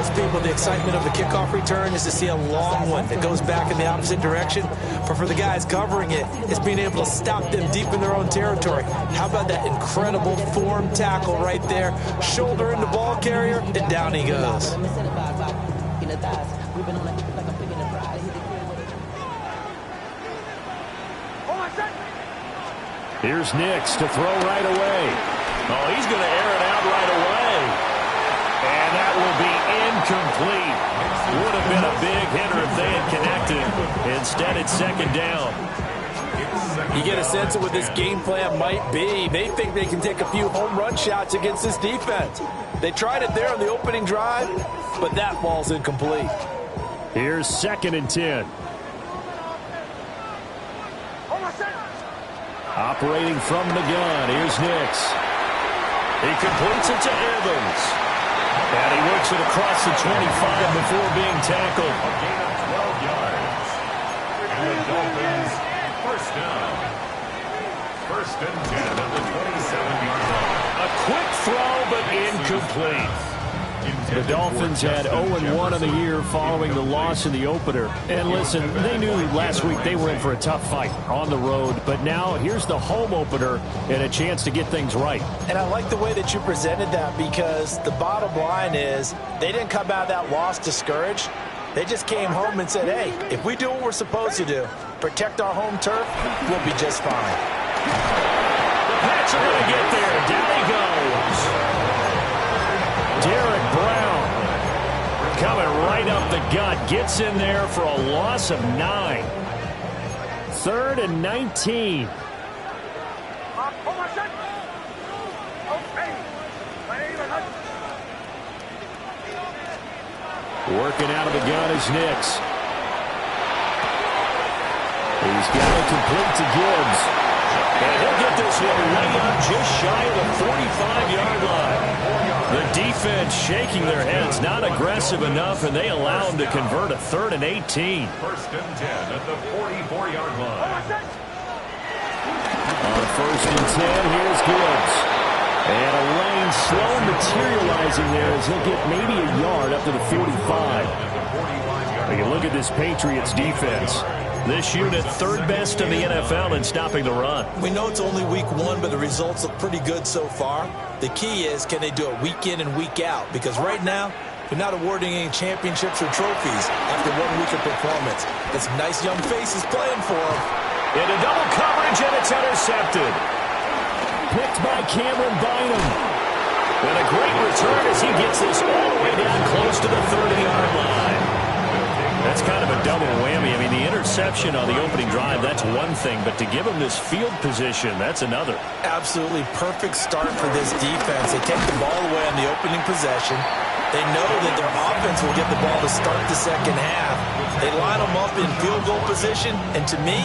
most people, the excitement of the kickoff return is to see a long one that goes back in the opposite direction. But for the guys covering it, it's being able to stop them deep in their own territory. How about that incredible form tackle right there? Shoulder in the ball carrier, and down he goes. Here's Nix to throw right away. Oh, he's going to air it out right away. And that will be incomplete. Would have been a big hitter if they had connected. Instead, it's second down. You get a sense of what this game plan might be. They think they can take a few home run shots against this defense. They tried it there on the opening drive, but that ball's incomplete. Here's 2nd and 10. Operating from the gun, here's Nix. He completes it to Evans. And he works it across the 25 before being tackled. A gain of 12 yards. And the Dolphins, first down. 1st and 10 at the 27-yard line. A quick throw, but incomplete. The Dolphins had 0-1 on the year following the loss in the opener. And listen, they knew last week they were in for a tough fight on the road. But now here's the home opener and a chance to get things right. And I like the way that you presented that, because the bottom line is they didn't come out of that loss discouraged. They just came home and said, hey, if we do what we're supposed to do, protect our home turf, we'll be just fine. The Pats are going to get there. Down he goes. Derek Brown coming right up the gut. Gets in there for a loss of 9. 3rd and 19. Working out of the gun is Nix. He's got it complete to Gibbs. And he'll get this one way up just shy of the 45-yard line. The defense shaking their heads, not aggressive enough, and they allow him to convert a 3rd and 18. 1st and 10 at the 44-yard line. On 1st and 10, here's Gibbs. And a lane slow materializing there as he'll get maybe a yard up to the 45. When you look at this Patriots defense, this unit 3rd best in the NFL in stopping the run. We know it's only week 1, but the results look pretty good so far. The key is, can they do it week in and week out? Because right now, they're not awarding any championships or trophies after 1 week of performance. Got some nice young faces playing for them. Into double coverage, and it's intercepted. Picked by Cameron Bynum. And a great return as he gets this all the way down close to the 30-yard line. That's kind of a double whammy. I mean, the interception on the opening drive, that's one thing. But to give him this field position, that's another. Absolutely perfect start for this defense. They take the ball away on the opening possession. They know that their offense will get the ball to start the second half. They line them up in field goal position. And to me,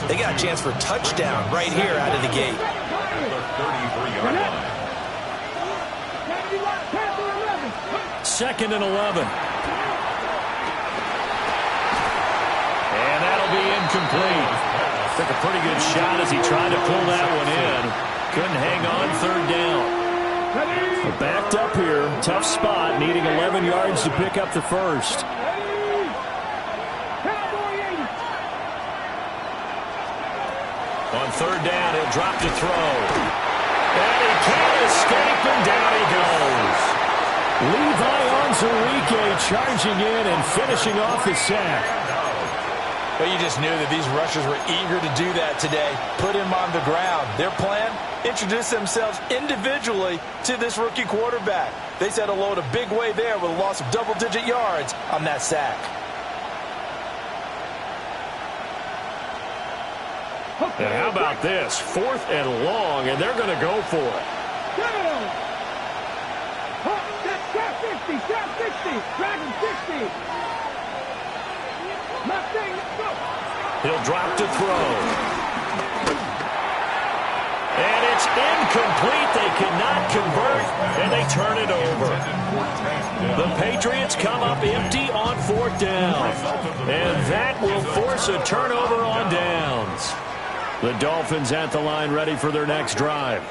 they got a chance for a touchdown right here out of the gate. 33-yard line. 2nd and 11. And that'll be incomplete. Took a pretty good shot as he tried to pull that one in. Couldn't hang on 3rd down. We're backed up here. Tough spot, needing 11 yards to pick up the first. On 3rd down, he'll drop to throw. And he can't escape, and down he goes. Levi Onwuzurike charging in and finishing off the sack. But you just knew that these rushers were eager to do that today. Put him on the ground. Their plan, introduce themselves individually to this rookie quarterback. They said hello to Big Way there with a loss of double-digit yards on that sack. And how about this? 4th and long, and they're going to go for it. Shot 50, shot 60, Dragon 60. He'll drop to throw. And it's incomplete. They cannot convert, and they turn it over. The Patriots come up empty on 4th down. And that will force a turnover on downs. The Dolphins at the line ready for their next drive.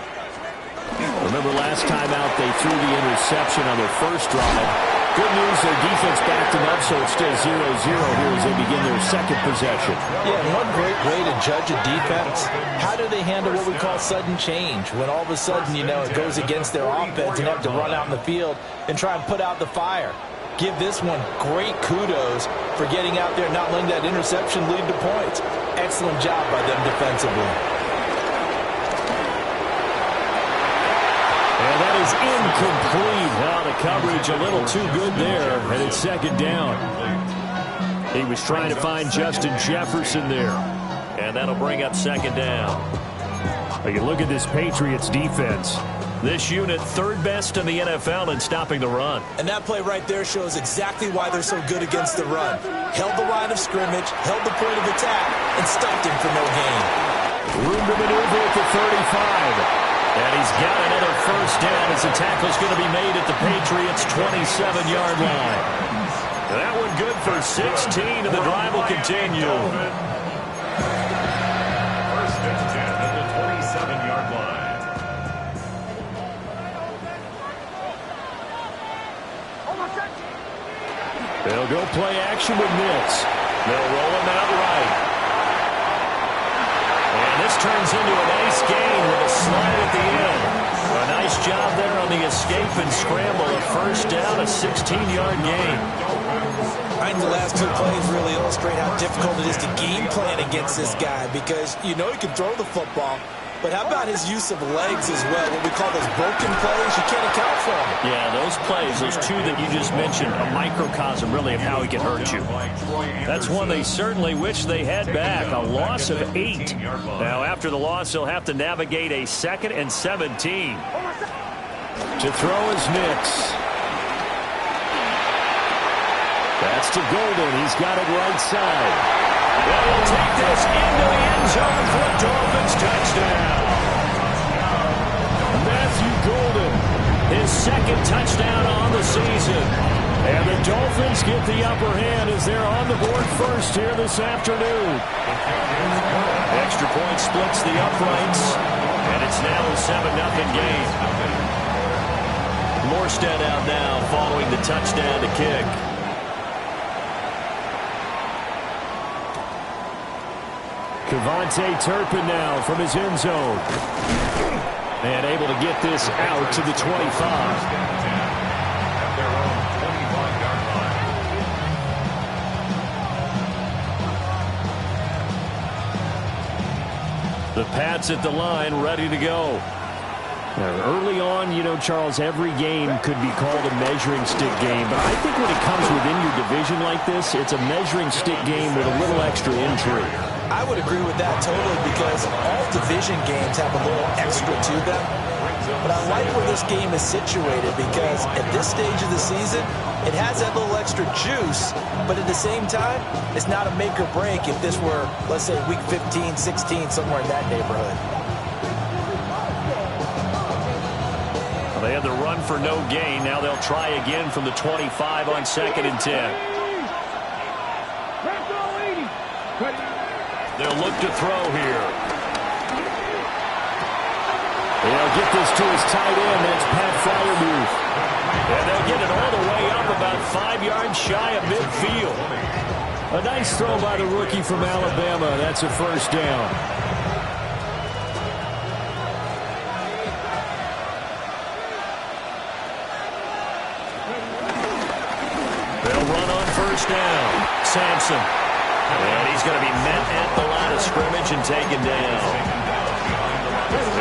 Remember last time out they threw the interception on their first drive. Good news, their defense backed them up, so it's still 0-0 here as they begin their second possession. Yeah, one great way to judge a defense, how do they handle what we call sudden change? When all of a sudden, you know, it goes against their offense and have to run out in the field and try and put out the fire. Give this one great kudos for getting out there and not letting that interception lead to points. Excellent job by them defensively. And that is incomplete. Well, the coverage a little too good there, and it's second down. He was trying to find Justin Jefferson there, and that'll bring up second down. You look at this Patriots defense. This unit, third best in the NFL in stopping the run. And that play right there shows exactly why they're so good against the run. Held the line of scrimmage, held the point of attack, and stopped him for no gain. Room to maneuver at the 35. And he's got another first down as the tackle's going to be made at the Patriots' 27-yard line. That one good for 16, and the drive will continue. First and 10 at the 27-yard line. They'll go play action with Nitz. They'll roll him out right. And this turns into a nice gain with a slide at the end. A nice job there on the escape and scramble. A first down, a 16-yard gain. I think the last two plays really illustrate how difficult it is to game plan against this guy because you know he can throw the football, but how about his use of legs as well? What we call those broken plays, you can't account for them. Yeah, those plays, those two that you just mentioned, a microcosm really of how he can hurt you. That's one they certainly wish they had back, a loss of 8. Now, after the loss, they'll have to navigate a 2nd and 17. To throw is Nitz. That's to Golden. He's got it right side. Well, he'll take this into the end zone for a Dolphins touchdown. Matthew Golden, his second touchdown on the season. And the Dolphins get the upper hand as they're on the board first here this afternoon. Extra point splits the uprights, and it's now a 7-0 game. Morstead out now following the touchdown to kick. Kevontae Turpin now from his end zone. And able to get this out to the 25. The Pats at the line, ready to go. Now, early on, you know, Charles, every game could be called a measuring stick game. But I think when it comes within your division like this, it's a measuring stick game with a little extra intrigue. I would agree with that totally because all division games have a little extra to them. But I like where this game is situated because at this stage of the season, it has that little extra juice, but at the same time, it's not a make or break if this were, let's say, week 15, 16, somewhere in that neighborhood. Well, they had the run for no gain. Now they'll try again from the 25 on 2nd and 10. They'll look to throw here. They'll get this to his tight end. That's Pat Freiermuth. And they'll get it all the way up about 5 yards shy of midfield. A nice throw by the rookie from Alabama. That's a first down. They'll run on first down. Sampson. And he's going to be met at the line of scrimmage and taken down.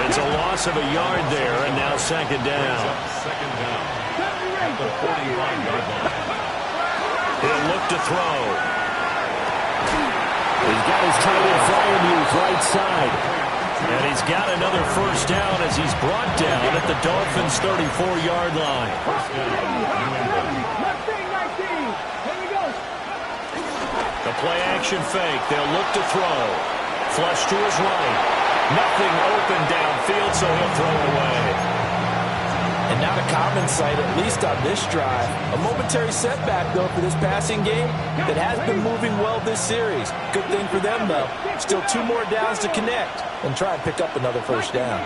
It's a loss of a yard there, and now second down. He'll look to throw. He's got his tight end Freiermuth right side. And he's got another first down as he's brought down at the Dolphins' 34-yard line. The play-action fake. They'll look to throw. Flush to his right. Nothing open downfield, so he'll throw away. And not a common sight, at least on this drive. A momentary setback, though, for this passing game that has been moving well this series. Good thing for them, though. Still 2 more downs to connect and try and pick up another first down.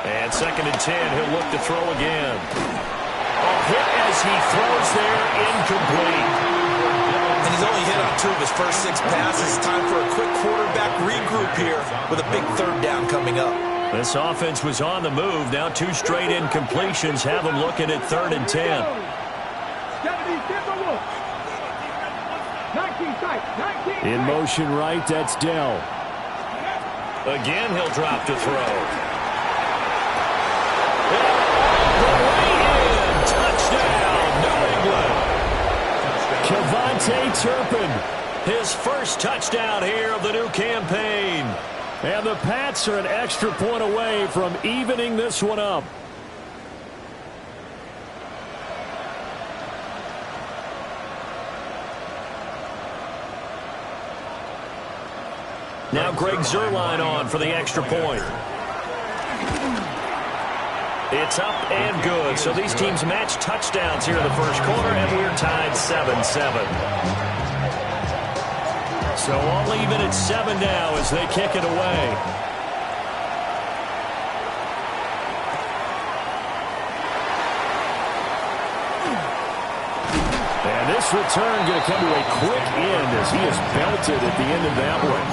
And 2nd and 10, he'll look to throw again. A hit as he throws there, incomplete. And he's only hit on 2 of his first 6 passes. Time for a quick quarterback regroup here with a big 3rd down coming up. This offense was on the move. Now 2 straight incompletions have them looking at 3rd and 10. In motion right, that's Dell. Again, he'll drop to throw. Touchdown, New England. KaVontae Turpin, his first touchdown here of the new campaign. And the Pats are an extra point away from evening this one up. Now Greg Zuerlein on for the extra point. It's up and good. So these teams match touchdowns here in the first quarter, and we're tied 7-7. So all even at 7 now as they kick it away. And this return going to come to a quick end as he is belted at the end of that one.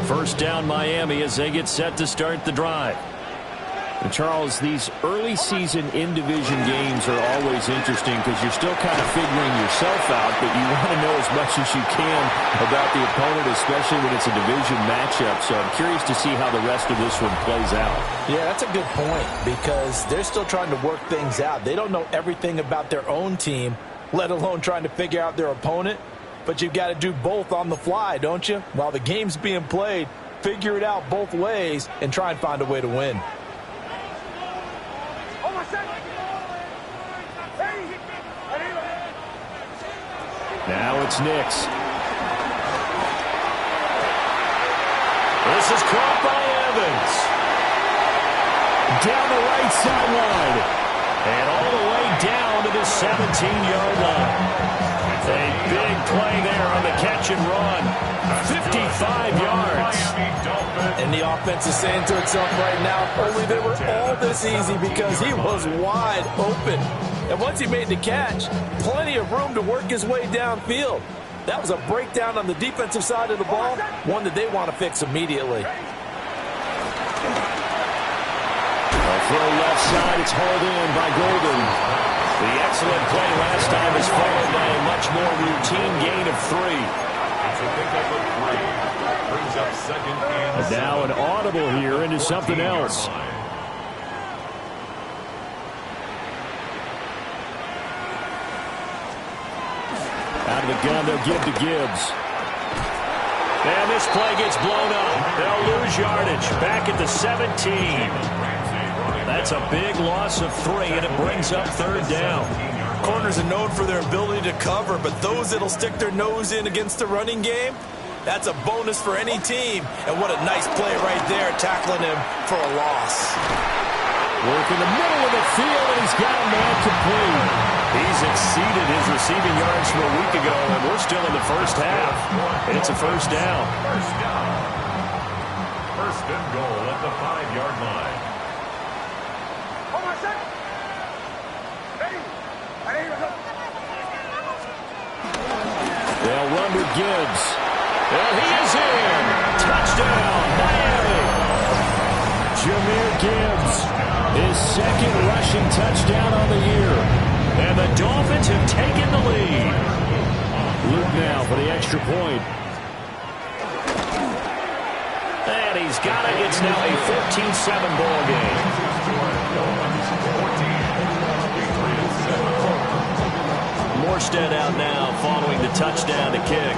First down Miami as they get set to start the drive. And Charles, these early season in-division games are always interesting because you're still kind of figuring yourself out, but you want to know as much as you can about the opponent, especially when it's a division matchup. So I'm curious to see how the rest of this one plays out. Yeah, that's a good point because they're still trying to work things out. They don't know everything about their own team, let alone trying to figure out their opponent. But you've got to do both on the fly, don't you? While the game's being played, figure it out both ways and try and find a way to win. Now it's Nix. This is caught by Evans. Down the right sideline. And all the way down to the 17-yard line. A big play there on the catch and run. 55 yards. And the offense is saying to itself right now, only they were all this easy because he was wide open. And once he made the catch, plenty of room to work his way downfield. That was a breakdown on the defensive side of the ball, one that they want to fix immediately. Throw left side, it's hauled in by Golden. The excellent play last time is followed by a much more routine gain of 3. And now an audible here into something else. Out of the gun, they'll give to Gibbs. And this play gets blown up. They'll lose yardage. Back at the 17. That's a big loss of 3, and it brings up 3rd down. Corners are known for their ability to cover, but those that'll stick their nose in against the running game, that's a bonus for any team. And what a nice play right there, tackling him for a loss. Work in the middle of the field, and he's got a man complete. He's exceeded his receiving yards from a week ago, and we're still in the first half. And it's a first down. First and goal at the 5-yard line. They'll run with Gibbs. And he is in. Touchdown, Miami. Jahmyr Gibbs, his 2nd rushing touchdown on the year. And the Dolphins have taken the lead. Luke now for the extra point. And he's got it. It's now a 14-7 ball game. Morstead out now following the touchdown to kick.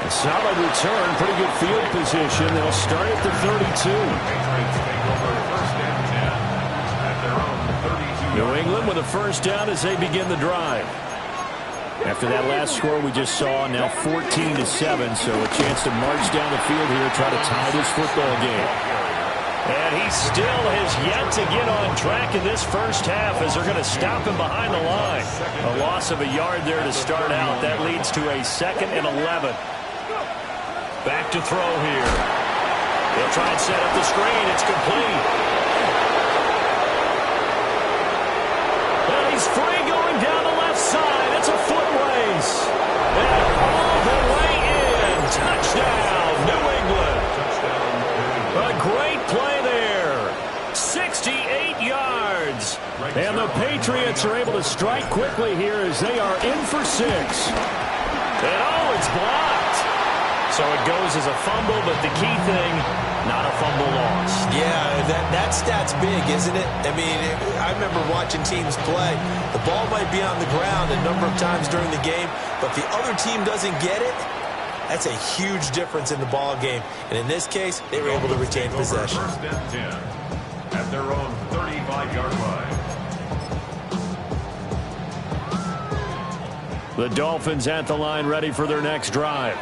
A solid return, pretty good field position. They'll start at the 32. New England with a first down as they begin the drive. After that last score we just saw, now 14-7, so a chance to march down the field here, try to tie this football game. And he still has yet to get on track in this first half as they're going to stop him behind the line. A loss of a yard there to start out. That leads to a 2nd and 11. Back to throw here. He'll try and set up the screen. It's complete. Well, he's free going down the left side. It's a foot race. And all the way in. Touchdown, New England. A great play there. 68 yards. And the Patriots are able to strike quickly here as they are in for 6. And oh, it's blocked. So it goes as a fumble, but the key thing, not a fumble lost. Yeah, that stat's big, isn't it? I mean, I remember watching teams play. The ball might be on the ground a number of times during the game, but if the other team doesn't get it, that's a huge difference in the ball game. And in this case, they were able to retain possession. 1st and 10 at their own 35-yard line. The Dolphins at the line, ready for their next drive.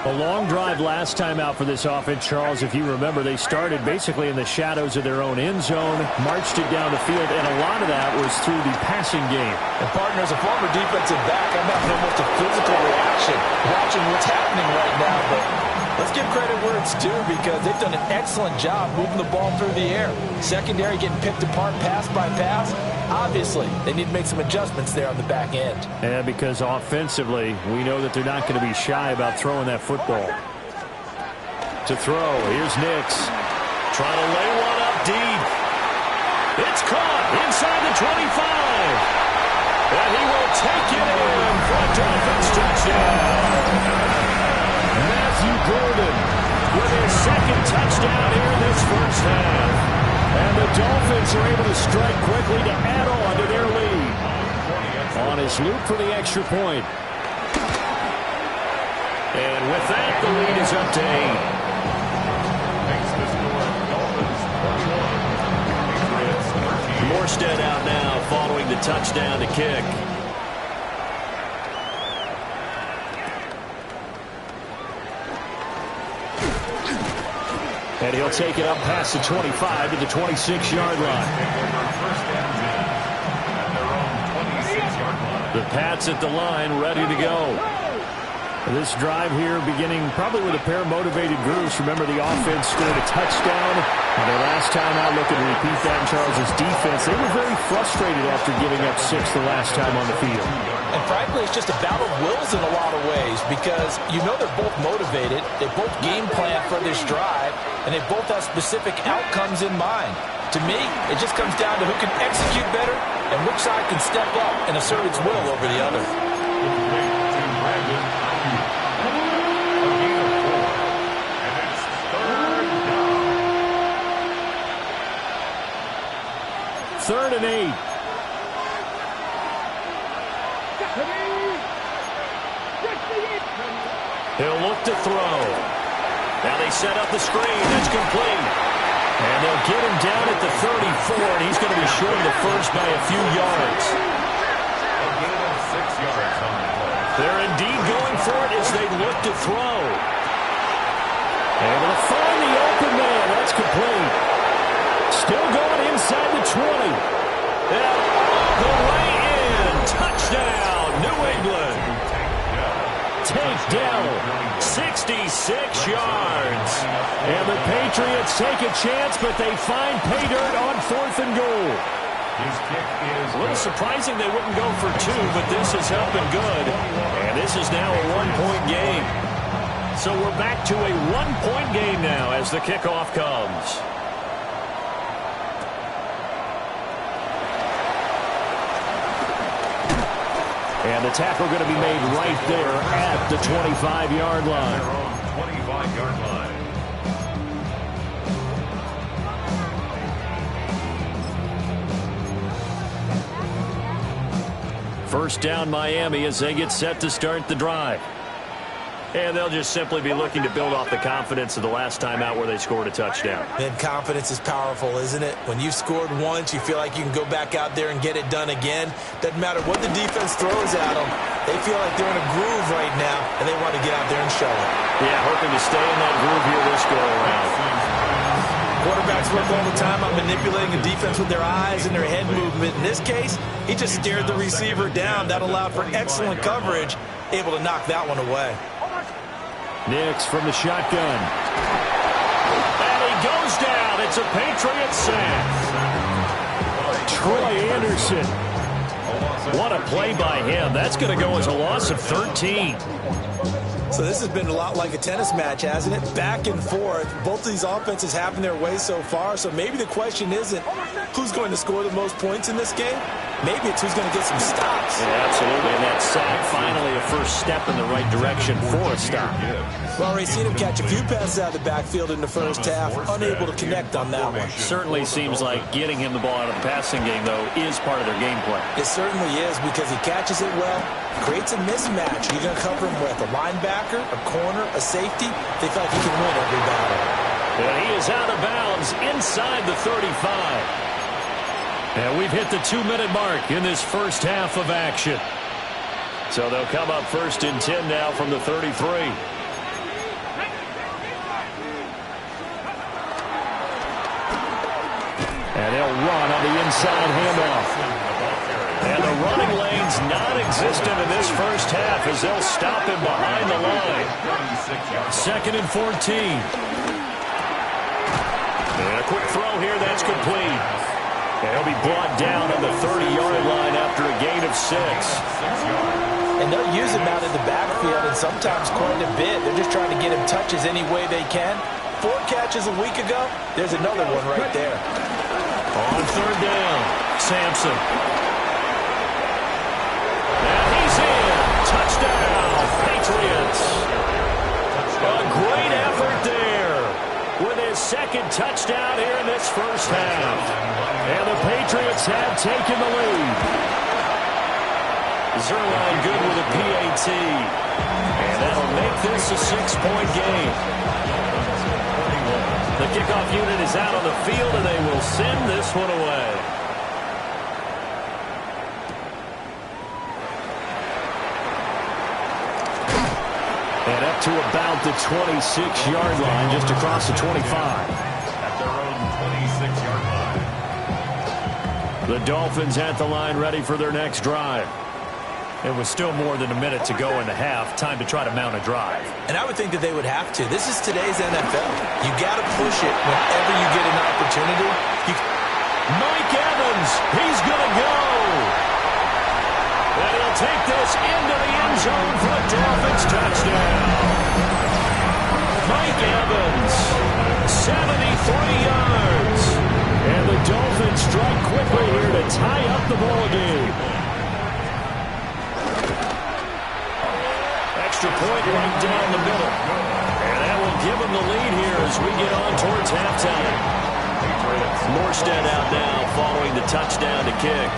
A long drive last time out for this offense, Charles. If you remember, they started basically in the shadows of their own end zone, marched it down the field, and a lot of that was through the passing game. And, partner, as a former defensive back, I'm having almost a physical reaction watching what's happening right now. But let's give credit where it's due because they've done an excellent job moving the ball through the air. Secondary getting picked apart pass by pass. Obviously, they need to make some adjustments there on the back end. And because offensively, we know that they're not going to be shy about throwing that football. To throw, here's Nix. Trying to lay one up deep. It's caught inside the 25. And he will take it in for a Dolphins touchdown. Matthew Gordon with his 2nd touchdown here in this first half. And the Dolphins are able to strike quickly to add on to their lead. On his loop for the extra point. And with that, the lead is up to 8. Makes the score Dolphins 21. Patriots 13. Morstead out now following the touchdown to kick. And he'll take it up past the 25 to the 26-yard line. The Pats at the line, ready to go. This drive here beginning probably with a pair of motivated groups. Remember, the offense scored a touchdown. And their last time out, looking to repeat that in Charles' defense. They were very frustrated after giving up 6 the last time on the field. And frankly, it's just a battle of wills in a lot of ways because you know they're both motivated. They both game plan for this drive, and they both have specific outcomes in mind. To me, it just comes down to who can execute better and which side can step up and assert its will over the other. Third and 8. He'll look to throw. Now they set up the screen. That's complete. And they'll get him down at the 34, and he's going to be short of the first by a few yards. A gain of 6 yards on the play. They're indeed going for it as they look to throw. Able to find the open man. That's complete. Still going inside the 20. And all the way in. Touchdown, New England. Tank Dell, 66 yards. And the Patriots take a chance, but they find pay dirt on 4th and goal. His kick is A little surprising they wouldn't go for 2, but this is helping good. And this is now a 1-point game. So we're back to a 1-point game now as the kickoff comes. And the tackle going to be made right there at the 25-yard line. their own 25-yard line. First down, Miami, as they get set to start the drive. And they'll just simply be looking to build off the confidence of the last time out where they scored a touchdown. And confidence is powerful, isn't it? When you've scored once, you feel like you can go back out there and get it done again. Doesn't matter what the defense throws at them. They feel like they're in a groove right now, and they want to get out there and show it. Yeah, hoping to stay in that groove here this go-around. Quarterbacks work all the time on manipulating a defense with their eyes and their head movement. In this case, he just stared the receiver down. That allowed for excellent coverage, able to knock that one away. Nix from the shotgun. And he goes down. It's a Patriot sack. Troy Anderson. What a play by him. That's going to go as a loss of 13. So this has been a lot like a tennis match, hasn't it? Back and forth. Both of these offenses having their way so far. So maybe the question isn't who's going to score the most points in this game. Maybe it's who's going to get some stops. Yeah, absolutely. And that sack, finally a first step in the right direction for a stop. Well, already seen him catch a few passes out of the backfield in the first half. Unable to connect on that one. Certainly seems like getting him the ball out of the passing game, though, is part of their game plan. It certainly is because he catches it well, creates a mismatch. You're going to cover him with a linebacker, a corner, a safety. They feel like he can win every battle. And he is out of bounds inside the 35. And we've hit the 2-minute mark in this first half of action. So they'll come up first and 10 now from the 33. And they'll run on the inside handoff. And the running lane's non-existent in this first half as they'll stop him behind the line. 2nd and 14. And a quick throw here, that's complete. And he'll be brought down on the 30-yard line after a gain of 6. And they'll use him out in the backfield and sometimes quite a bit. They're just trying to get him touches any way they can. 4 catches a week ago. There's another one right there. On 3rd down, Sampson. And he's in. Touchdown, Patriots. A great effort there with his 2nd touchdown here in this first half. And the Patriots have taken the lead. Zuerlein good with a PAT. And that'll make this a 6-point game. The kickoff unit is out on the field, and they will send this one away. And up to about the 26-yard line, just across the 25. At their own 26-yard line. The Dolphins at the line, ready for their next drive. It was still more than a minute to go in the half. Time to try to mount a drive. And I would think that they would have to. This is today's NFL. You got to push it whenever you get an opportunity. Mike Evans, he's going to go. And he'll take this into the end zone for a Dolphins touchdown. Mike Evans, 73 yards. And the Dolphins strike quickly here to tie up the ball game. Extra point right down the middle. And that will give them the lead here as we get on towards halftime. Morstead out now following the touchdown to kick.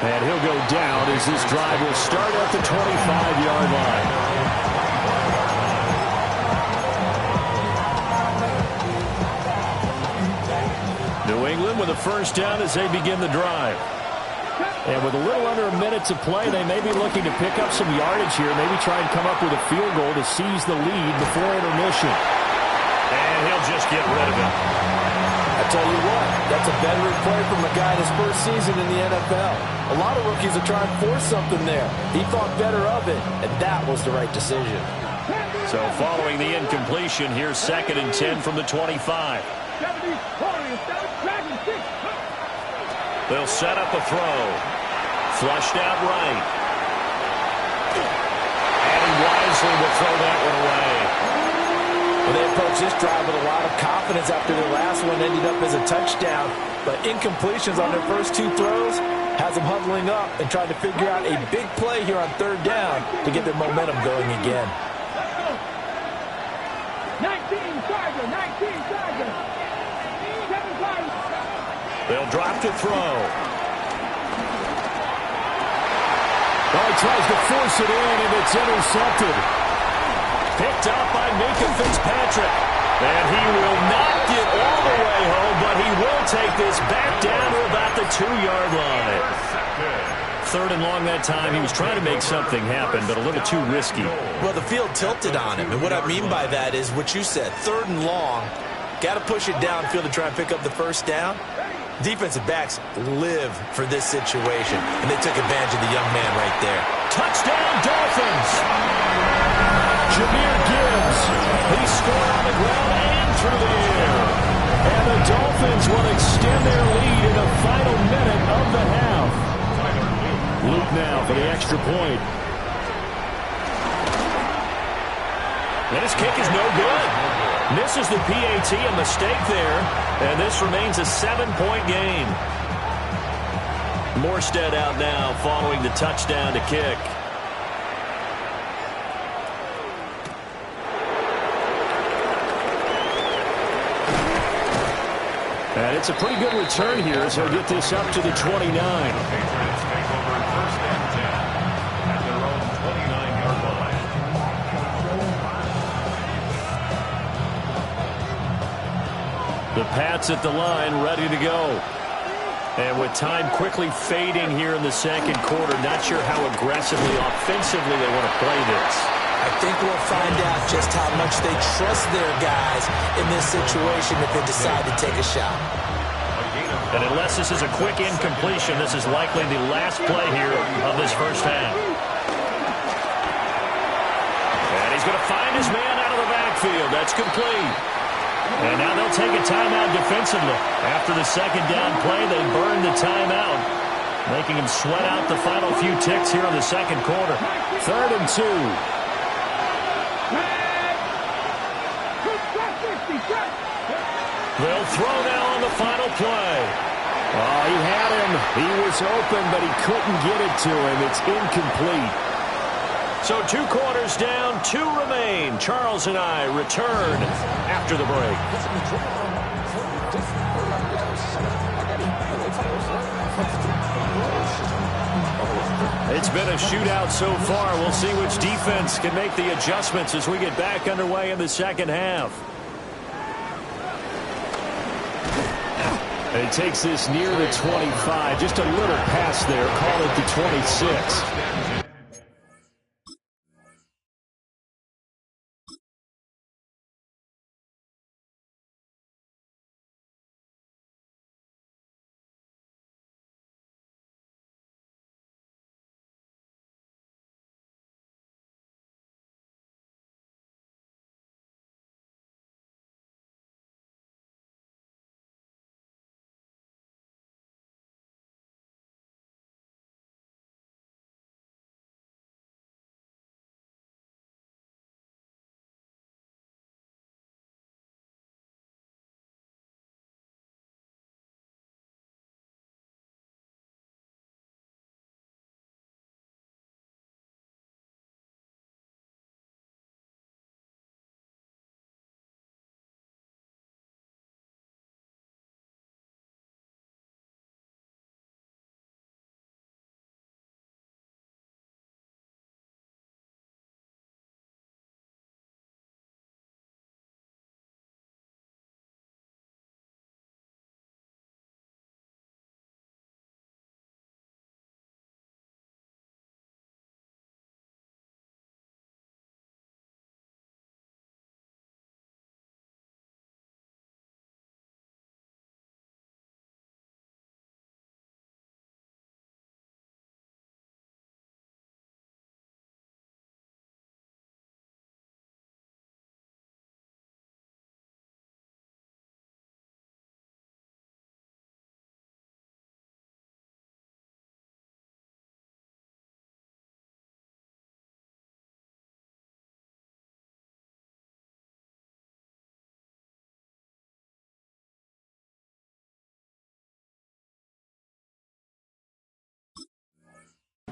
And he'll go down as this drive will start at the 25-yard line. New England with a first down as they begin the drive. And with a little under a minute to play, they may be looking to pick up some yardage here. Maybe try and come up with a field goal to seize the lead before intermission. And he'll just get rid of it. I tell you what, that's a veteran play from a guy in his first season in the NFL. A lot of rookies are trying to force something there. He thought better of it, and that was the right decision. So following the incompletion, here's 2nd and 10 from the 25. They'll set up a throw. Flushed out right. And he wisely will throw that one away. Well, they approached this drive with a lot of confidence after their last one ended up as a touchdown. But incompletions on their first 2 throws has them huddling up and trying to figure out a big play here on 3rd down to get their momentum going again. 19 Charger, 19 Charger. 7-5. They'll drop to throw. Oh, he tries to force it in, and it's intercepted. Picked up by Minkah Fitzpatrick. And he will not get all the way home, but he will take this back down to about the 2-yard line. 3rd and long that time. He was trying to make something happen, but a little too risky. Well, the field tilted on him, and what I mean by that is what you said, 3rd and long. Got to push it downfield to try and pick up the first down. Defensive backs live for this situation, and they took advantage of the young man right there. Touchdown, Dolphins! Jahmyr Gibbs. He scored on the ground and through the air. And the Dolphins will extend their lead in the final minute of the half. Luke now for the extra point. And his kick is no good. Misses the PAT, a mistake there. And this remains a 7-point game. Morstead out now following the touchdown to kick. And it's a pretty good return here as he'll get this up to the 29. Patriots take over 1st and 10 at their own 29-yard line. The Pats at the line, ready to go. And with time quickly fading here in the second quarter, not sure how aggressively, offensively they want to play this. I think we'll find out just how much they trust their guys in this situation if they decide to take a shot. And unless this is a quick incompletion, this is likely the last play here of this first half. And he's going to find his man out of the backfield. That's complete. And now they'll take a timeout defensively. After the second down play, they burn the timeout, making him sweat out the final few ticks here in the second quarter. 3rd and 2. They'll throw now on the final play. Oh, he had him. He was open, but he couldn't get it to him. It's incomplete. So 2 quarters down, 2 remain. Charles and I return after the break. It's been a shootout so far. We'll see which defense can make the adjustments as we get back underway in the second half. It takes this near the 25. Just a little pass there. Call it the 26.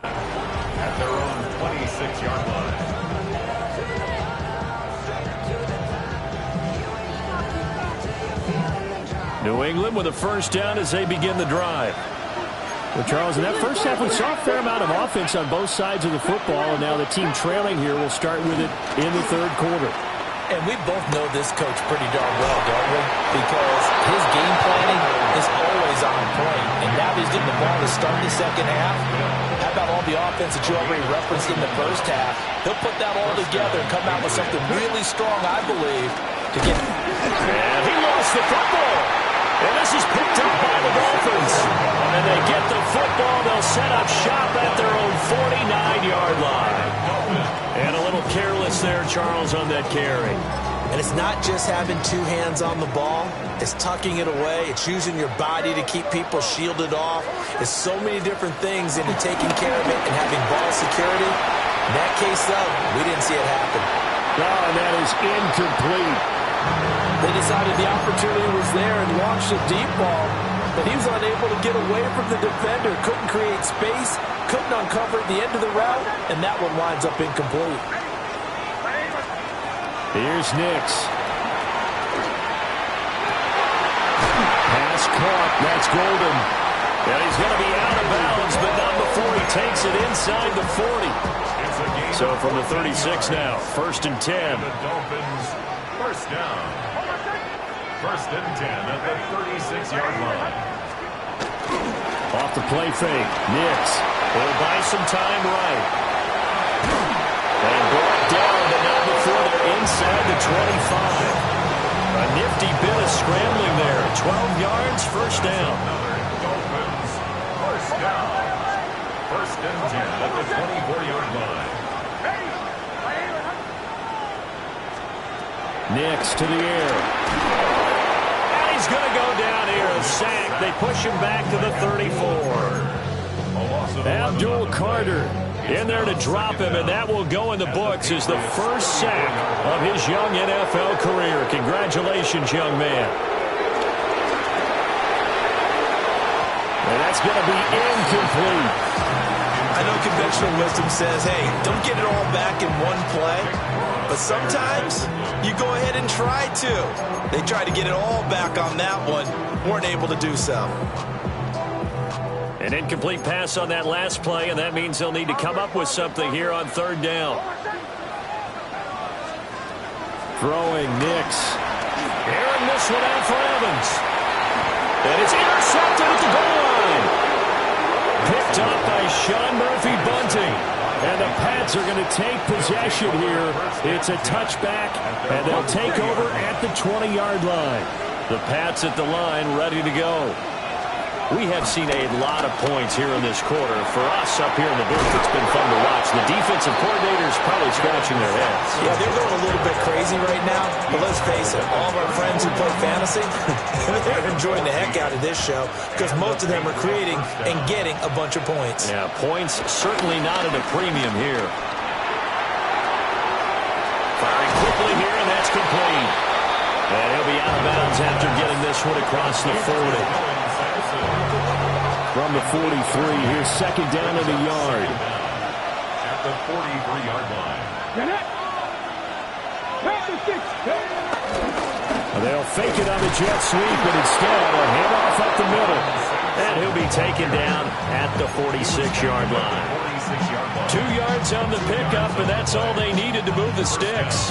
At their own 26-yard line. New England with a first down as they begin the drive. Well, Charles, in that first half, we saw a fair amount of offense on both sides of the football, and now the team trailing here will start with it in the third quarter. And we both know this coach pretty darn well, don't we? Because his game planning is always on point. And now he's getting the ball to start the second half. How about all the offense that you already referenced in the first half? He'll put that all together and come out with something really strong, I believe, to get... And he lost the football. And this is picked up by the Dolphins. And they get the football. They'll set up shop at their own 49-yard line. And a little careless there, Charles, on that carry. And it's not just having two hands on the ball. It's tucking it away. It's using your body to keep people shielded off. It's so many different things into taking care of it and having ball security. In that case, though, we didn't see it happen. No, and that is incomplete. They decided the opportunity was there and launched a deep ball, but he was unable to get away from the defender, couldn't create space, couldn't uncover the end of the route, and that one winds up incomplete. Here's Nix. Pass caught. That's Golden. And he's going to be out of bounds, but not before he takes it inside the 40. So from the 36 now, 1st and 10. The Dolphins, first down. 1st and 10 at the 36-yard line. Off the play fake. Nix. Will buy some time right. And brought down, but not before they're inside the 25. A nifty bit of scrambling there. 12 yards, first down. Dolphins, first down. 1st and 10 at the 24-yard line. Nix to the air. And he's going to go down here. A sack. They push him back to the 34. Abdul Carter in there to drop him, and that will go in the books as the first sack of his young NFL career. Congratulations, young man. And that's going to be incomplete. I know conventional wisdom says, hey, don't get it all back in one play. But sometimes you go ahead and try to. They tried to get it all back on that one. Weren't able to do so. An incomplete pass on that last play, and that means they'll need to come up with something here on 3rd down. Throwing Nix. Airing this one out for Evans. And it's intercepted at the goal line. Picked up by Sean Murphy-Bunting. And the Pats are going to take possession here. It's a touchback, and they'll take over at the 20-yard line. The Pats at the line, ready to go. We have seen a lot of points here in this quarter. For us up here in the booth, it's been fun to watch. The defensive coordinators probably scratching their heads. Yeah, they're going a little bit crazy right now. But let's face it, all of our friends who play fantasy, they're enjoying the heck out of this show because most of them are creating and getting a bunch of points. Yeah, points certainly not at a premium here. Firing quickly here, and that's complete. And he'll be out of bounds after getting this one across the 40. From the 43, here's 2nd down and a yard. At the 43-yard line. They'll fake it on the jet sweep, but instead a handoff up the middle. And he'll be taken down at the 46-yard line. 2 yards on the pickup, and that's all they needed to move the sticks.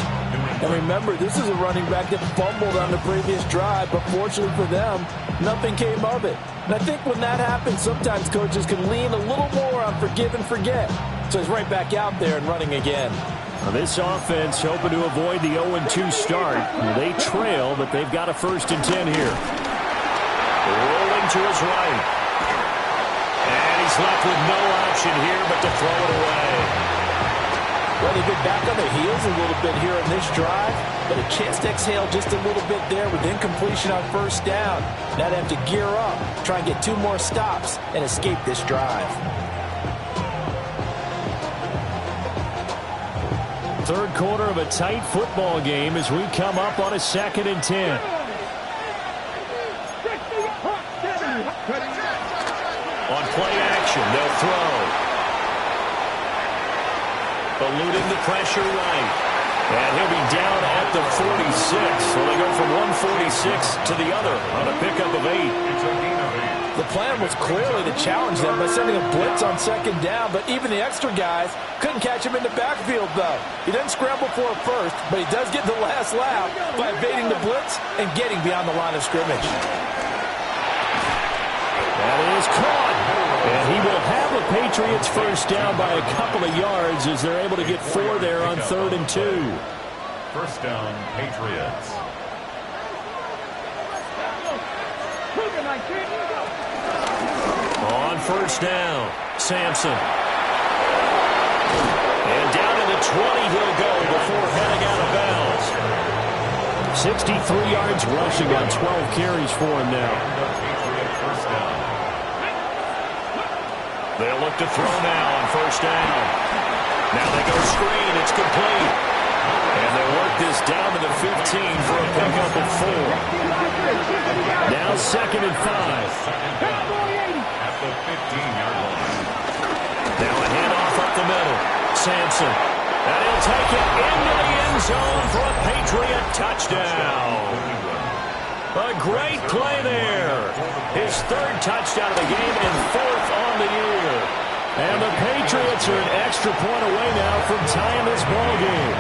And remember, this is a running back that fumbled on the previous drive, but fortunately for them, nothing came of it. And I think when that happens, sometimes coaches can lean a little more on forgive and forget. So he's right back out there and running again. This offense hoping to avoid the 0-2 start. They trail, but they've got a 1st and 10 here. Rolling to his right. And he's left with no option here but to throw it away. Well, they've been back on their heels a little bit here in this drive, but a chance to exhale just a little bit there with incompletion on 1st down. Now they have to gear up, try and get 2 more stops, and escape this drive. 3rd quarter of a tight football game as we come up on a 2nd and 10. On play action, they'll throw. Eluding the pressure right. And he'll be down at the 46. So they go from 146 to the other on a pickup of 8. The plan was clearly to challenge them by sending a blitz on 2nd down, but even the extra guys couldn't catch him in the backfield, though. He didn't scramble for a first, but he does get the last laugh by evading the blitz and getting beyond the line of scrimmage. That is caught. And And he will have the Patriots first down by a couple of yards as they're able to get 4 there on 3rd and 2. First down, Patriots. On first down, Sampson. And down to the 20 he'll go before heading out of bounds. 63 yards rushing on 12 carries for him now. First down. They'll look to throw now on first down. Now they go screen. It's complete. And they work this down to the 15 for a pickup of 4. Now 2nd and 5. At the 15-yard line. Now a handoff up the middle. Sampson. And he'll take it into the end zone for a Patriot touchdown. A great play there. His 3rd touchdown of the game and 4th on the year. And the Patriots are an extra point away now from tying this ball game.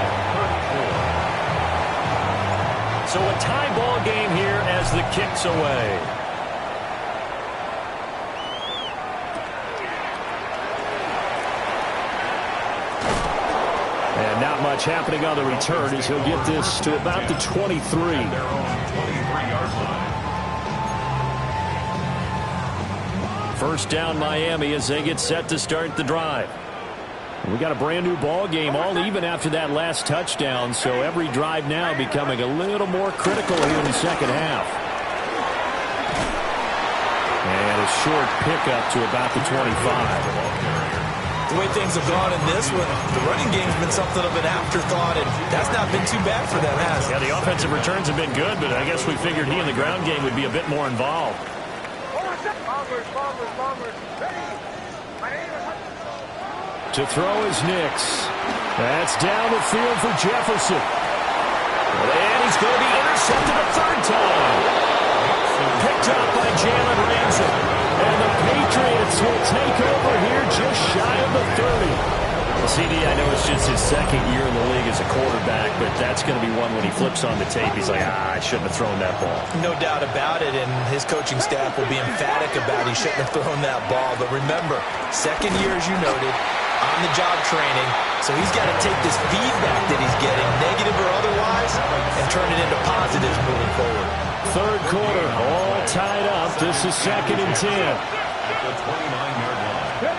So a tie ball game here as the kick's away. And not much happening on the return as he'll get this to about the 23. Their own 23-yard line. First down Miami as they get set to start the drive. We got a brand new ball game, all even after that last touchdown, so every drive now becoming a little more critical here in the second half. And a short pickup to about the 25. The way things have gone in this one, the running game's been something of an afterthought, and that's not been too bad for them, has it? Yeah, the offensive returns have been good, but I guess we figured he in the ground game would be a bit more involved. To throw is Nix. That's down the field for Jefferson. And he's going to be intercepted a 3rd time. Picked up by Jalen Ramsey. And the Patriots will take over here just shy of the 30. CD, I know it's just his 2nd year in the league as a quarterback, but that's going to be one when he flips on the tape. He's like, I shouldn't have thrown that ball. No doubt about it, and his coaching staff will be emphatic about he shouldn't have thrown that ball. But remember, 2nd year, as you noted, on-the-job training, so he's got to take this feedback that he's getting, negative or otherwise, and turn it into positives moving forward. 3rd quarter, all tied up. This is 2nd and 10. At the 29-yard line.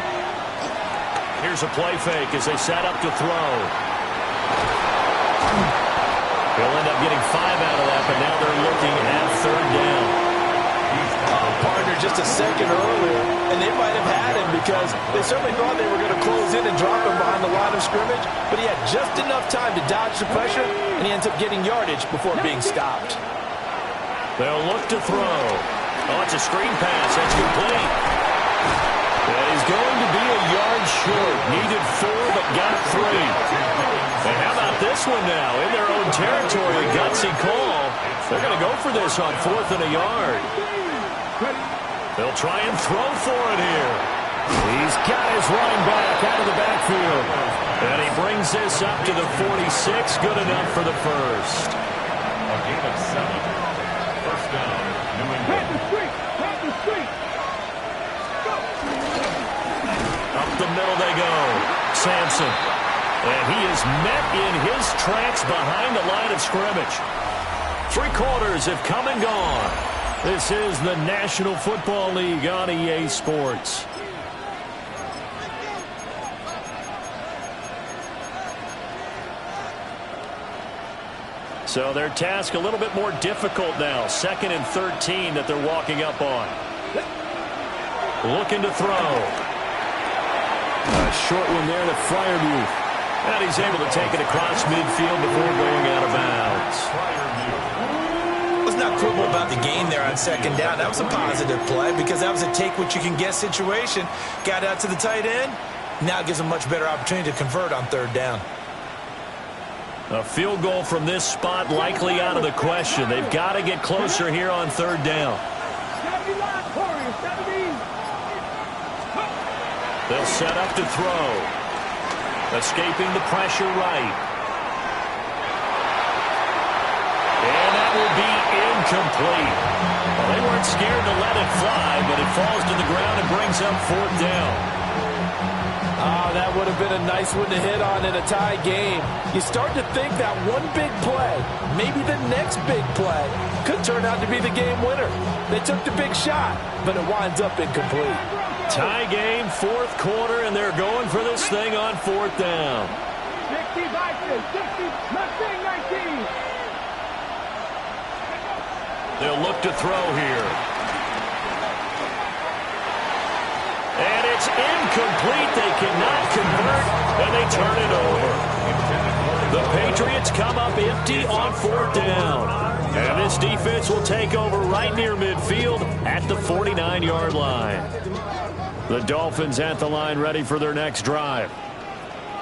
Here's a play fake as they set up to throw. He'll end up getting 5 out of that, but now they're looking at 3rd down. Partner just a second earlier, and they might have had him because they certainly thought they were going to close in and drop him behind the line of scrimmage, but he had just enough time to dodge the pressure, and he ends up getting yardage before being stopped. They'll look to throw. Oh, it's a screen pass. That's complete. And he's going to be a yard short. Needed 4, but got 3. And how about this one now? In their own territory, a gutsy call. They're going to go for this on 4th and a yard. They'll try and throw for it here. He's got his running back out of the backfield. And he brings this up to the 46. Good enough for the first. A gain of 7. First down, New England. Up the middle they go. Sampson. And he is met in his tracks behind the line of scrimmage. 3 quarters have come and gone. This is the National Football League on EA Sports. So their task a little bit more difficult now. 2nd and 13 that they're walking up on. Looking to throw. A short one there to Freiermuth. And he's able to take it across midfield before going out of bounds. Let's not quibble about the game there on 2nd down. That was a positive play because that was a take-what-you-can-get situation. Got out to the tight end. Now it gives them a much better opportunity to convert on 3rd down. A field goal from this spot likely out of the question. They've got to get closer here on 3rd down. They'll set up to throw. Escaping the pressure right. And that will be incomplete. They weren't scared to let it fly, but it falls to the ground and brings up 4th down. That would have been a nice one to hit on in a tie game. You start to think that one big play, maybe the next big play, could turn out to be the game winner. They took the big shot, but it winds up incomplete. Tie game, 4th quarter, and they're going for this thing on 4th down. 60 Vikings, 60 Mustang 19. They'll look to throw here. And it's incomplete. They cannot convert, and they turn it over. The Patriots come up empty on 4th down. And this defense will take over right near midfield at the 49-yard line. The Dolphins at the line ready for their next drive.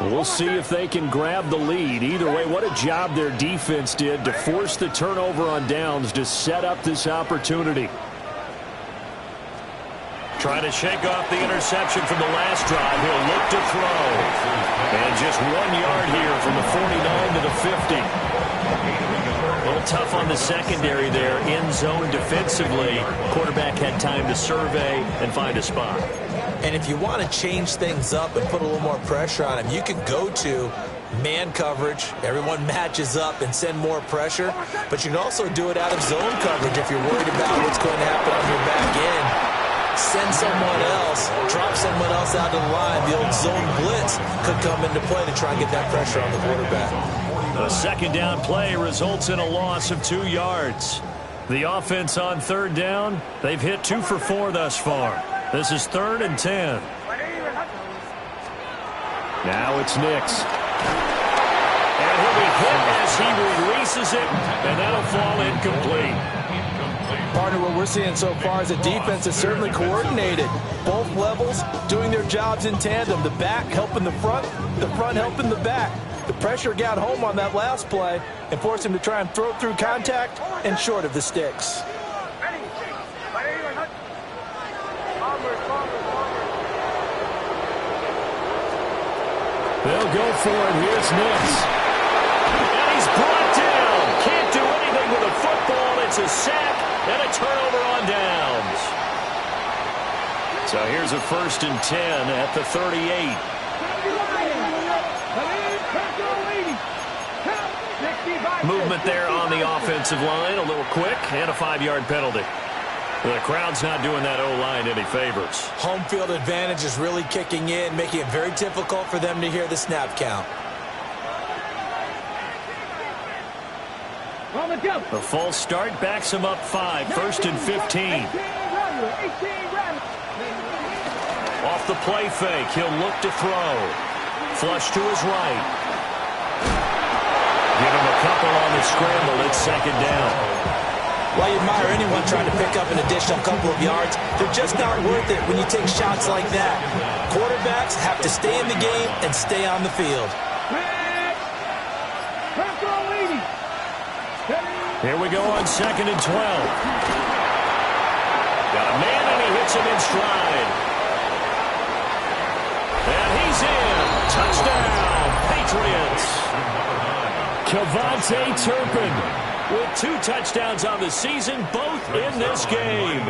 We'll see if they can grab the lead. Either way, what a job their defense did to force the turnover on downs to set up this opportunity. Trying to shake off the interception from the last drive. He'll look to throw. And just 1 yard here from the 49 to the 50. A little tough on the secondary there. End zone defensively. Quarterback had time to survey and find a spot. And if you want to change things up and put a little more pressure on him, you can go to man coverage. Everyone matches up and send more pressure. But you can also do it out of zone coverage if you're worried about what's going to happen on your back end. Send someone else, drop someone else out of the line. The old zone blitz could come into play to try and get that pressure on the quarterback. A 2nd down play results in a loss of 2 yards. The offense on 3rd down, they've hit 2 for 4 thus far. This is 3rd and 10. Now it's Nix. And he'll be hit as he releases it, and that'll fall incomplete. Partner, what we're seeing so far is the defense is certainly coordinated. Both levels doing their jobs in tandem. The back helping the front helping the back. The pressure got home on that last play and forced him to try and throw through contact and short of the sticks. They'll go for it. Here's Nix. And he's brought down. Can't do anything with a football. It's a sack and a turnover on downs. So here's a 1st and 10 at the 38. Movement there on the offensive line. A little quick and a 5-yard penalty. The crowd's not doing that O-line any favors. Home field advantage is really kicking in, making it very difficult for them to hear the snap count. The false start backs him up 5. 1st and 15. Off the play fake, he'll look to throw. Flush to his right. Give him a couple on the scramble. It's 2nd down. While you admire anyone trying to pick up an additional couple of yards, they're just not worth it when you take shots like that. Quarterbacks have to stay in the game and stay on the field. Here we go on 2nd and 12. Got a man and he hits him in stride. And he's in. Touchdown, Patriots. KaVontae Turpin with 2 touchdowns on the season, both in this game.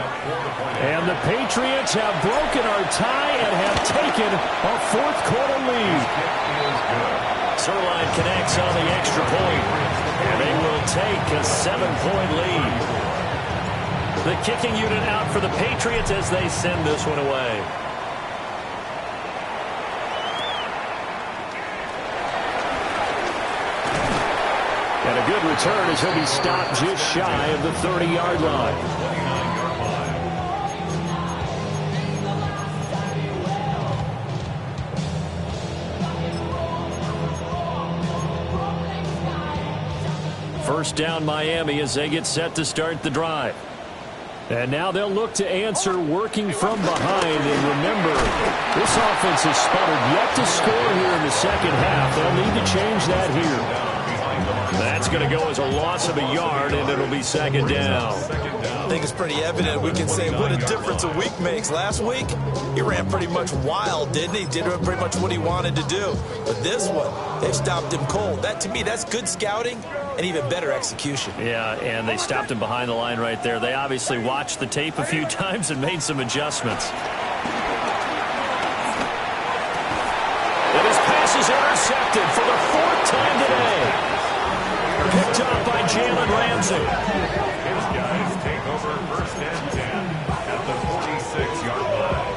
And the Patriots have broken our tie and have taken a 4th quarter lead. Zerline connects on the extra point, and they will take a 7-point lead. The kicking unit out for the Patriots as they send this one away. And a good return as he'll be stopped just shy of the 30-yard line. First down Miami as they get set to start the drive. And now they'll look to answer working from behind. And remember, this offense has sputtered yet to score here in the second half. They'll need to change that here. That's going to go as a loss of a yard, and it'll be second down. I think it's pretty evident. We can say what a difference a week makes. Last week, he ran pretty much wild, didn't he? Did pretty much what he wanted to do. But this one, they stopped him cold. That, to me, that's good scouting and even better execution. Yeah, and they stopped him behind the line right there. They obviously watched the tape a few times and made some adjustments. And his pass is intercepted for the 4th time today. Picked up by Jalen Ramsey. His guys take over 1st and 10 at the 46-yard line.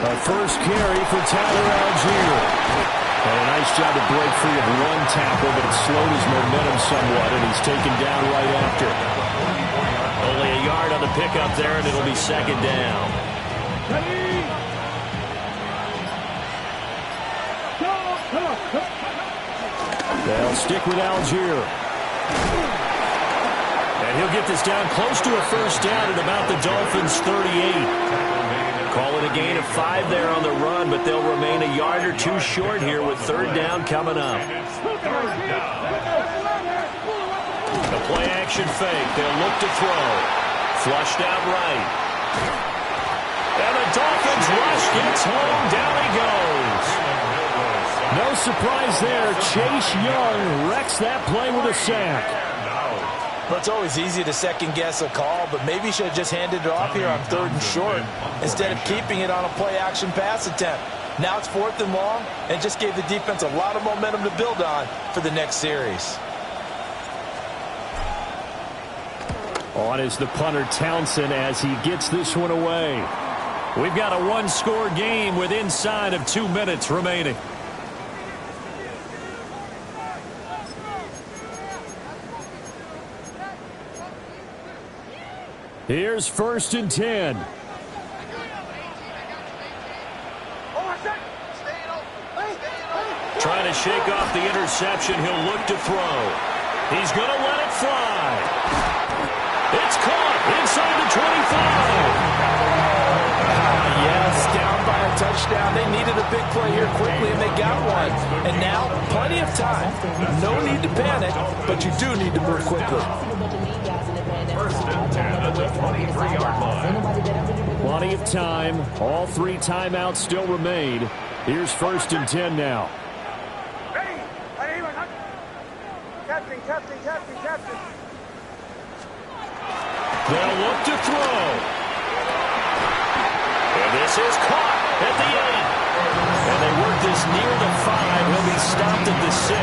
A first carry for Tyler Algier. And a nice job to break free of one tackle, but it slowed his momentum somewhat, and he's taken down right after. Only a yard on the pickup there, and it'll be second down. They'll stick with Algier. And he'll get this down close to a first down at about the Dolphins' 38. Call it a gain of 5 there on the run, but they'll remain a yard or 2 short here with 3rd down coming up. The play-action fake. They'll look to throw. Flushed out right. And the Dolphins rush gets home. Down he goes. No surprise there. Chase Young wrecks that play with a sack. Well, it's always easy to second-guess a call, but maybe he should have just handed it off here on 3rd and short instead of keeping it on a play-action pass attempt. Now it's 4th and long, and just gave the defense a lot of momentum to build on for the next series. On is the punter Townsend as he gets this one away. We've got a 1-score game with inside of 2 minutes remaining. Here's 1st and 10. Trying to shake off the interception. He'll look to throw. He's going to let it fly. It's caught inside the 25. Yes, down by a touchdown. They needed a big play here quickly, and they got one. And now, plenty of time. No need to panic, but you do need to move quickly. 1st and 10 at the 23-yard line. Plenty of time. All 3 timeouts still remain. Here's 1st and 10 now. Captain. They'll look to throw. And this is caught at the 8. And they work this near the 5. He'll be stopped at the 6.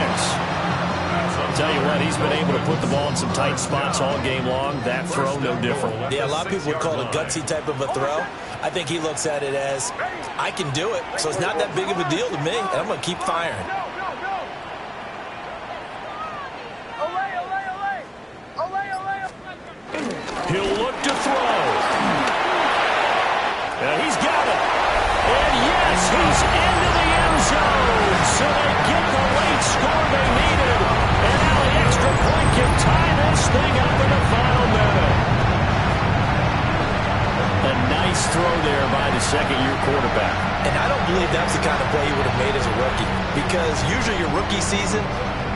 I'll tell you what, he's been able to put the ball in some tight spots all game long. That throw, no different. Yeah, a lot of people would call it a gutsy type of a throw. I think he looks at it as, I can do it, so it's not that big of a deal to me, and I'm going to keep firing. He'll look to throw. And he's got it. And yes, he's into the end zone. So they get the late score they needed. And now the extra point can tie this thing up in the final minute. A nice throw there by the second-year quarterback. And I don't believe that's the kind of play he would have made as a rookie, because usually your rookie season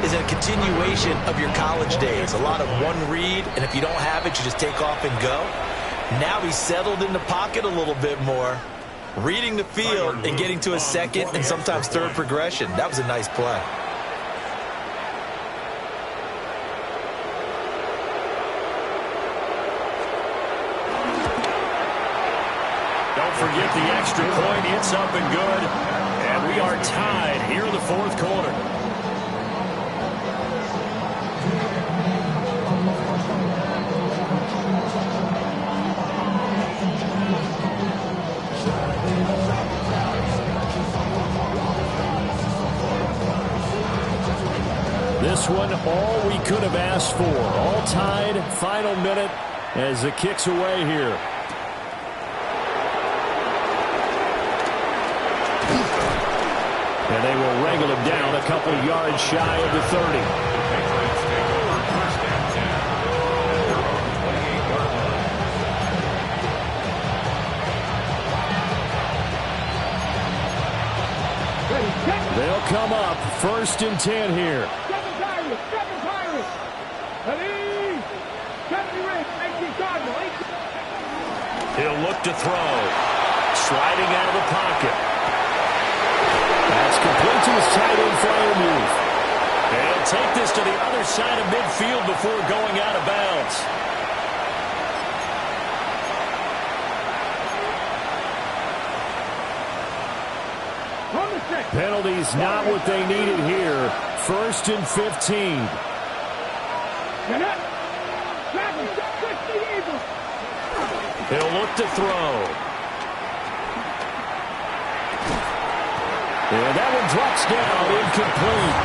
is a continuation of your college days. A lot of one read, and if you don't have it, you just take off and go. Now he's settled in the pocket a little bit more, reading the field and getting to his second and sometimes third progression. That was a nice play. Don't forget the extra point. It's up and good. And we are tied here in the 4th quarter. This one, all we could have asked for. All tied, final minute as the kick's away here. And they will wrangle him down a couple yards shy of the 30. come up. 1st and 10 here. Seven Pirates. Ready? 70 Reds, 18 Cardinal, 18. He'll look to throw. Sliding out of the pocket. That's complete to his tight end, Freiermuth. He'll take this to the other side of midfield before going out of bounds. Penalties not what they needed here. 1st and 15. He'll look to throw. And that one drops down, incomplete.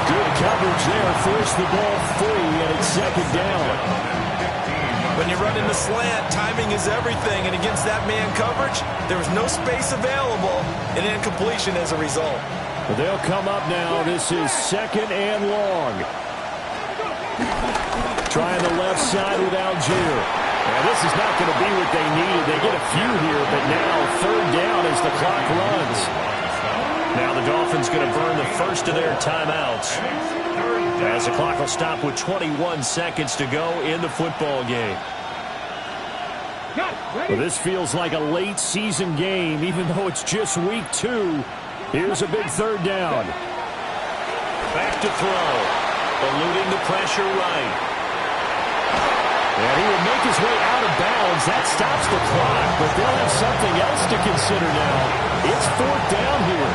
Good coverage there, forced the ball free, and it's 2nd down. When you run in the slant, timing is everything, and against that man coverage, there was no space available, and incompletion as a result. Well, they'll come up now. This is 2nd and long. Trying the left side with Algier. And this is not going to be what they needed. They get a few here, but now 3rd down as the clock runs. Now the Dolphins going to burn the first of their timeouts, as the clock will stop with 21 seconds to go in the football game. Well, this feels like a late season game, even though it's just week 2. Here's a big 3rd down. Back to throw. Eluding the pressure right. And he will make his way out of bounds. That stops the clock, but they'll have something else to consider now. It's 4th down here.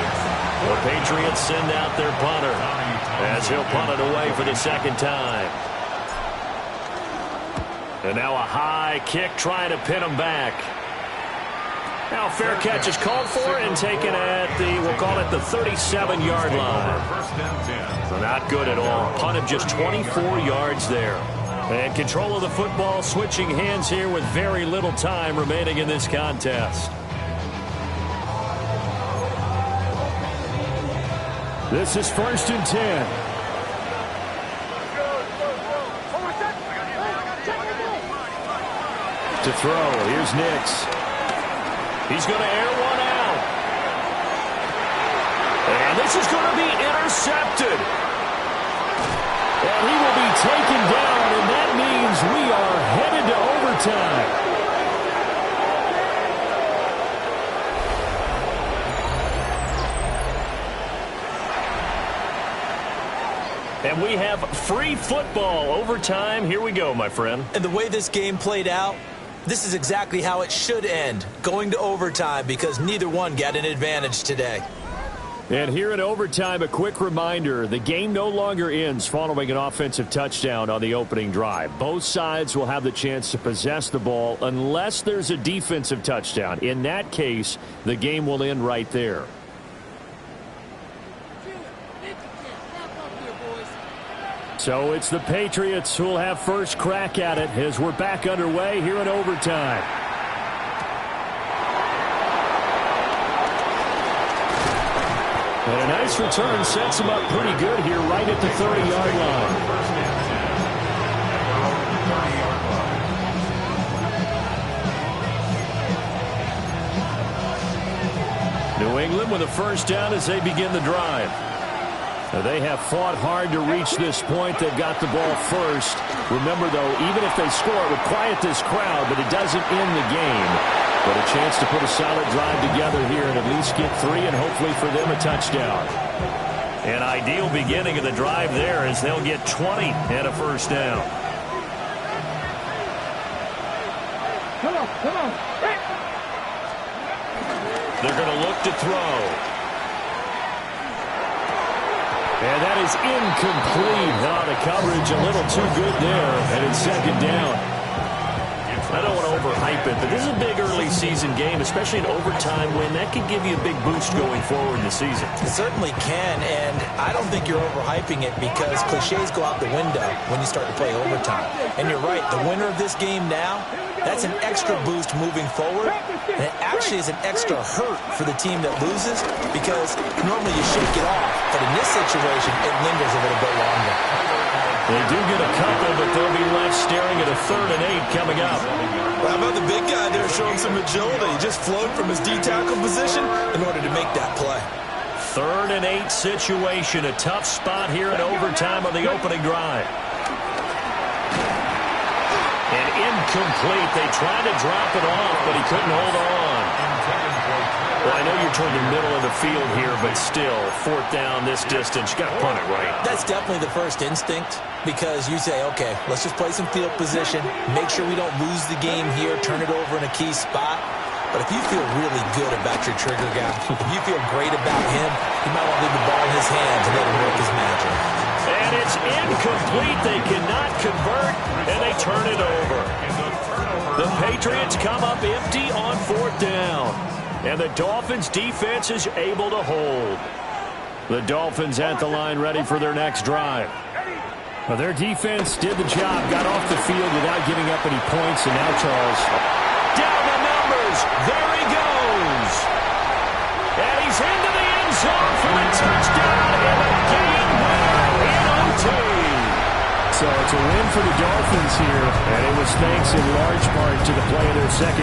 The Patriots send out their punter, as he'll punt it away for the 2nd time. And now a high kick trying to pin him back. Now fair catch is called for and taken at the, we'll call it the 37-yard line. So not good at all. Punt of just 24 yards there. And control of the football switching hands here with very little time remaining in this contest. This is 1st and 10. To throw, here's Nix. He's going to air one out. And this is going to be intercepted. And he will be taken down, and that means we are headed to overtime. And we have free football overtime. Here we go, my friend. And the way this game played out, this is exactly how it should end, going to overtime, because neither one got an advantage today. And here in overtime, a quick reminder, the game no longer ends following an offensive touchdown on the opening drive. Both sides will have the chance to possess the ball unless there's a defensive touchdown. In that case, the game will end right there. So it's the Patriots who will have first crack at it as we're back underway here in overtime. And a nice return sets him up pretty good here right at the 30-yard line. New England with a first down as they begin the drive. Now they have fought hard to reach this point. They've got the ball first. Remember, though, even if they score, it would quiet this crowd, but it doesn't end the game. But a chance to put a solid drive together here and at least get 3 and hopefully for them a touchdown. An ideal beginning of the drive there as they'll get 20 and a first down. Come on. They're going to look to throw. And that is incomplete. Oh, the coverage a little too good there, and it's 2nd down. I don't want to overhype it, but this is a big early season game, especially an overtime win. That could give you a big boost going forward in the season. It certainly can, and I don't think you're overhyping it because cliches go out the window when you start to play overtime. And you're right, the winner of this game now, that's an extra boost moving forward, and it actually is an extra hurt for the team that loses because normally you shake it off, but in this situation, it lingers a little bit longer. They do get a couple, but they'll be left staring at a 3rd and 8 coming up. Well, how about the big guy there showing some agility? He just flowed from his D-tackle position in order to make that play. 3rd and 8 situation. A tough spot here in overtime on the opening drive. And incomplete. They tried to drop it off, but he couldn't hold on. Well, I know you're toward the middle of the field here, but still, 4th down this distance. You got to punt it right. That's definitely the first instinct, because you say, okay, let's just play some field position, make sure we don't lose the game here, turn it over in a key spot. But if you feel really good about your trigger guy, if you feel great about him, you might want to leave the ball in his hands and let him work his magic. And it's incomplete. They cannot convert, and they turn it over. The Patriots come up empty on 4th down. And the Dolphins' defense is able to hold. The Dolphins at the line ready for their next drive. Well, their defense did the job, got off the field without giving up any points, and now Charles. Down the numbers. There he goes. And he's into the end zone for the touchdown and a game winner in OT. So it's a win for the Dolphins here, and it was thanks in large part to the play of their second